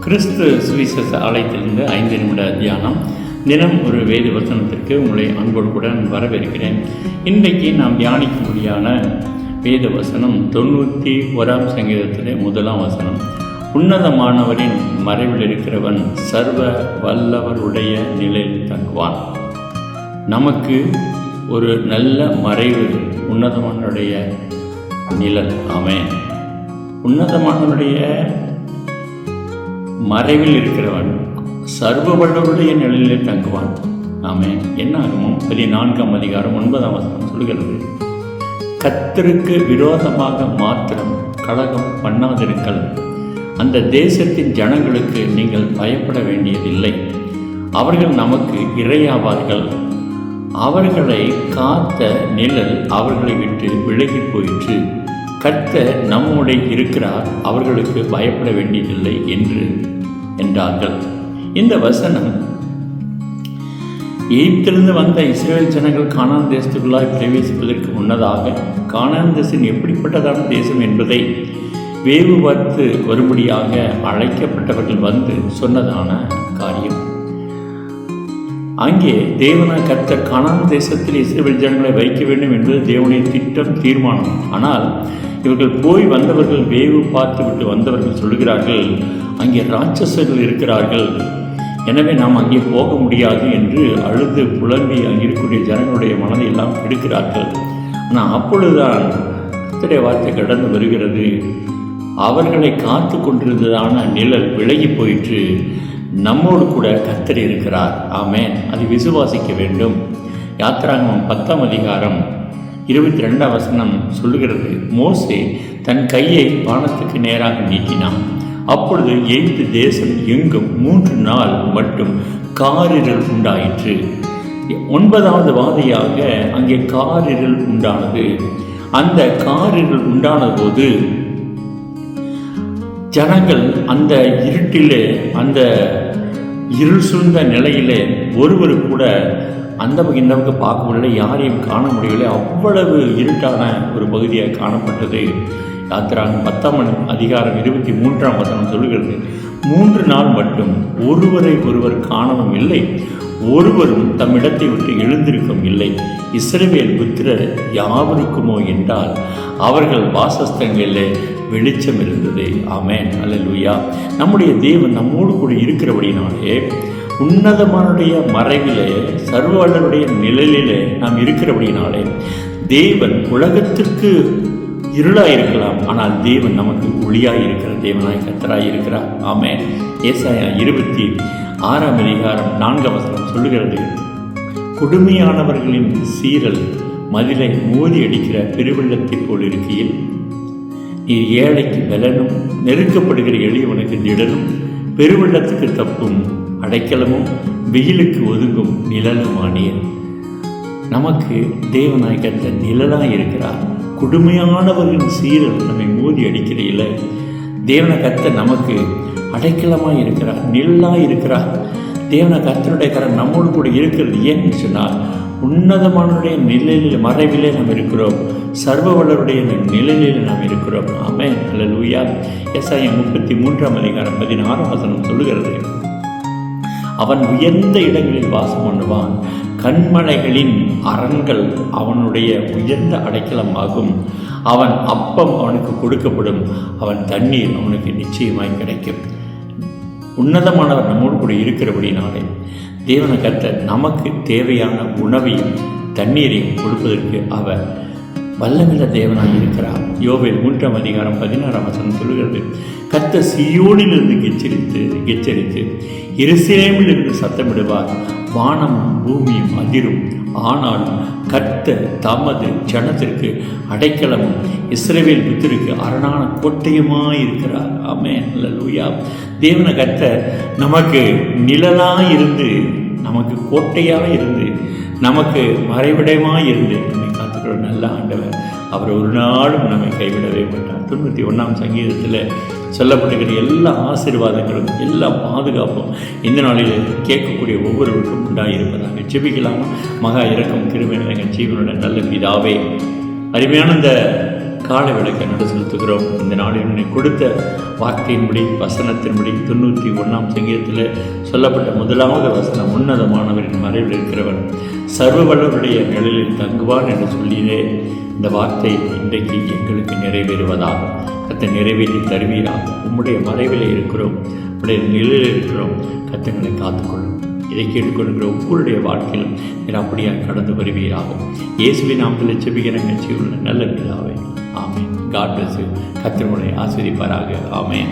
கிறிஸ்து சுவிசேஷ ஆலயத்திலிருந்து 5 நிமிட தியானம். தினம் ஒரு வேத வசனத்திற்கு உங்களை அன்போடு கூட வரவேற்கிறேன். இன்றைக்கு நாம் தியானிக்கும்படியான வேத வசனம் 91ஆம் சங்கீதத்திலே 1ஆம் வசனம். உன்னதமானவரின் மறைவில் இருக்கிறவன் சர்வ வல்லவருடைய நிலையில் தங்குவான். நமக்கு ஒரு நல்ல மறைவு உன்னதமானவருடைய நிழல். ஆமென். உன்னதமானவருடைய மறைவில் இருக்கிறவன் சர்வ வல்லவருடைய நிழலிலே தங்குவான். ஆமென். என்ன ஆகுமோ 14ஆம் அதிகாரம் 9ஆம் வசனம் சொல்கிறது, கர்த்தருக்கு விரோதமாக மாத்திரம் கலகம் பண்ணாதிருங்கள். அந்த தேசத்தின் ஜனங்களுக்கு நீங்கள் பயப்பட வேண்டியதில்லை. அவர்கள் நமக்கு இரையாவார்கள். அவர்களை காத்த நிழல் அவர்களை விட்டு விலகி போயிற்று. கர்த்தர் நம்மோடு இருக்கிறார், அவர்களுக்கு பயப்பட வேண்டியதில்லை என்றார்கள். இந்த வசனம் எகிப்திலிருந்து வந்த இஸ்ரவேல் ஜனங்கள் கானான் தேசத்துக்குள்ளாய் பிரவேசிப்பதற்கு முன்னதாக கானான் தேசம் எப்படிப்பட்டதான தேசம் என்பதை வேவு பார்த்து வரும்படியாக அழைக்கப்பட்டவர்கள் வந்து சொன்னதான காரியம். அங்கே தேவனாய் கர்த்தர் கானான் தேசத்தில் இஸ்ரவேல் ஜனங்களை வைக்க வேண்டும் என்பது தேவனுடைய திட்டம், தீர்மானம். ஆனால் இவர்கள் போய் வந்தவர்கள், வேவு பார்த்து விட்டு வந்தவர்கள் சொல்கிறார்கள், அங்கே ராட்சசர்கள் இருக்கிறார்கள், எனவே நாம் அங்கே போக முடியாது என்று அழுது புலம்பி அங்கிருக்கக்கூடிய ஜனங்களுடைய மனதை எல்லாம் கெடுக்கிறார்கள். ஆனால் அப்பொழுதுதான் கர்த்தருடைய வார்த்தை கடந்து வருகிறது. அவர்களை காத்து கொண்டிருந்ததான நிழல் விலகி போயிற்று. நம்மோடு கூட கர்த்தர் இருக்கிறார். ஆமென். அதை விசுவாசிக்க வேண்டும். யாத்திராகமம் 10ஆம் அதிகாரம் 22ஆம் வசனம் சொல்லுகிறது, மோசே தன் கையை வானத்துக்கு நேராக நீட்டினான். அப்பொழுது எகிப்து தேசம் எங்கும் 3 நாள் மட்டும் காரிருள் உண்டாயிற்று. 9வது வாதையாக அங்கே காரிருள் உண்டானது. அந்த காரிருள் உண்டான போது ஜனங்கள் அந்த இருட்டிலே, அந்த இருள் சூழ்ந்த நிலையிலே ஒருவர் கூட அந்த பக்கம் இந்த பக்கம் பார்க்க முடியல, யாரையும் காண முடியவில்லை. அவ்வளவு இருட்டான ஒரு பகுதியாக காணப்பட்டது. யாத்திராகமம் 10ஆம் அதிகாரம் 23ஆம் வசனம் சொல்லுகிறது, 3 நாள் மட்டும் ஒருவரை ஒருவர் காணவும் இல்லை, ஒருவரும் தம்மிடத்தை விட்டு எழுந்திருக்கவும் இல்லை. இஸ்ரவேல் புத்திரர் யாவருக்குமோ என்றால் அவர்கள் வாசஸ்தங்களிலே வெளிச்சம் இருந்தது. ஆமென். அல்லேலூயா. நம்முடைய தேவன் நம்மோடு கூட இருக்கிறபடினாலே, உன்னதமானுடைய மறைவிலே, சர்வ வல்லவருடைய நிழலிலே நாம் இருக்கிறபடினாலே, தேவன் உலகத்திற்கு இருளாய் இருக்கலாம், ஆனால் தேவன் நமக்கு ஒளியாய் இருக்கிற தேவனாய் கர்த்தராய் இருக்கிறார். ஆமென். ஏசாயா 26ஆம் அதிகாரம் 4ஆம் வசனம் சொல்லுகிறது, கொடுமையானவர்களின் சீரல் மதிலை மோதி அடிக்கிற பெருவெள்ளத்தை போல் இருக்கையில் நீர் ஏழைக்கு பலனும் நெருக்கப்படுகிற எளியவனுக்கு திடனும் பெருவெள்ளத்துக்கு தப்பும் அடைக்கலமும் வெயிலுக்கு ஒதுங்கும் நிழலுமானீர். நமக்கு தேவனாய் கர்த்தர் நிழலாய் இருக்கிறார். கொடுமையானவர்களின் சீரல் நம்மை மோதி அடிக்கிறையில் தேவனை கர்த்தர் நமக்கு அடைக்கலமாய் இருக்கிறார், நிழலாய் இருக்கிறார். தேவனை கர்த்தருடைய கரம் நம்மோடு கூட இருக்கிறது. ஏன்னு சொன்னால், உன்னதமானுடைய நிழலில் மறைவிலே நாம் இருக்கிறோம், சர்வ வல்லவருடைய நிழலில் நாம் இருக்கிறோம். ஆமென். அல்லேலூயா. ஏசாயா 33ஆம் அதிகாரம் 16ஆம் வசனம் சொல்லுகிறது, அவன் உயர்ந்த இடங்களில் வாசம் பண்ணுவான், கண்மலைகளின் அரண்கள் அவனுடைய உயர்ந்த அடைக்கலமாகும். அவன் அப்பம் அவனுக்கு கொடுக்கப்படும், அவன் தண்ணீர் அவனுக்கு நிச்சயமாய் கிடைக்கும். உன்னதமானவர் நம்மோடு கூட இருக்கிறபடினாலே தேவனை கர்த்தர் நமக்கு தேவையான உணவையும் தண்ணீரையும் கொடுப்பதற்கு அவர் வல்லமில்ல தேவனாக இருக்கிறார். யோவேல் 3ஆம் அதிகாரம் 16ஆம் வசனம் சொல்லுகிறது, கர்த்தர் சீயோனிலிருந்து எச்சரித்து எருசலேமிலிருந்து சத்தமிடுவார், வானமும் பூமியும் அதிரும், ஆனாலும் கர்த்தர் தமது ஜனத்திற்கு அடைக்கலமும் இஸ்ரவேல் புத்திரருக்கு அரணான கோட்டையுமாய் இருக்கிறார். ஆமென். அல்லேலூயா. தேவனை கர்த்தர் நமக்கு நிழலாய் இருந்து, நமக்கு கோட்டையாக இருந்து, நமக்கு மறைவிடமாய் இருந்து நம்மை காத்துக்கிற நல்ல ஆண்டவர். அவர் ஒரு நாளும் நம்மை கைவிடவே மாட்டார். 91ஆம் சங்கீதத்தில் சொல்லப்பட்டிருக்கிற எல்லா ஆசீர்வாதங்களும், எல்லா பாதுகாப்பும் இந்த நாளில் கேட்கக்கூடிய ஒவ்வொருவருக்கும் உண்டாயிருப்பதாக ஜெபிக்கலாமா? மகா இரக்கம் கிருபை நிறைந்த ஜீவனுடைய நல்ல பிதாவே, அருமையான இந்த காலை விளக்க நடு செலுத்துகிறோம். இந்த நாளில் என்னை கொடுத்த வார்த்தையின்படி வசனத்தின்படி 91ஆம் சங்கீதத்தில் சொல்லப்பட்ட முதலாவது வசனம், உன்னதமானவரின் மறைவில் இருக்கிறவன் சர்வ வல்லவருடைய நிழலில் தங்குவான் என்று சொல்லினே. இந்த வார்த்தை இன்றைக்கு எங்களுக்கு நிறைவேறுவதாக கர்த்தர் நிறைவேற்றி தருவீராக. உம்முடைய மறைவில் இருக்கிறோம், உடைய நிழலில் இருக்கிறோம். கர்த்தர்களை காத்துக்கொள்ளும். இதை கேட்டுக்கொள்கிற ஒவ்வொருடைய வாழ்க்கையிலும் நீர் அப்படியாக கடந்து வருவீராக. இயேசுவின் நாமத்தில் ஜெபிக்கிறேன் நிச்சயமுள்ள நல்ல பிதாவே. ஆமென். God bless you. கர்த்தர் உங்களை ஆசீர்வதிப்பாராக. ஆமென்.